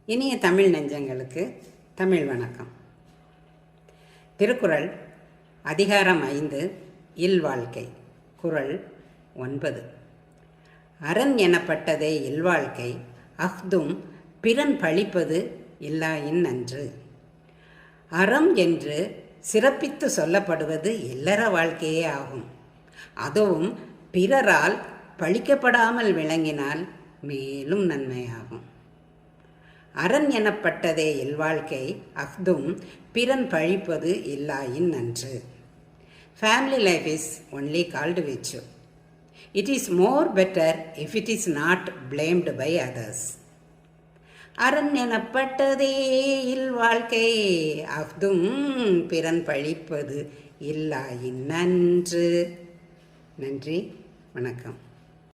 இனிய தமிழ் நெஞ்சங்களுக்கு தமிழ் வணக்கம். திருக்குறள் அதிகாரம் 5 இல்வாழ்க்கை. குறள் 9. அரண் எனப்பட்டதே இல்வாழ்க்கை, அஃதும் பிறன் பழிப்பது இல்லாயின் நன்று. அறம் என்று சிறப்பித்து சொல்லப்படுவது இல்லற வாழ்க்கையே ஆகும். அதுவும் பிறரால் பழிக்கப்படாமல் விளங்கினால் மேலும் நன்மையாகும். அரண் எனப்பட்டதே இல்வாழ்க்கை, அஃதும் பிறன் பழிப்பது இல்லாயின் நன்று. Family life is only called virtue. It is more better if it is not blamed by others. அரண் எனப்பட்டதே இல்வாழ்க்கை, அஃதும் பிறன் பழிப்பது இல்லாயின் நன்று. நன்றி, வணக்கம்.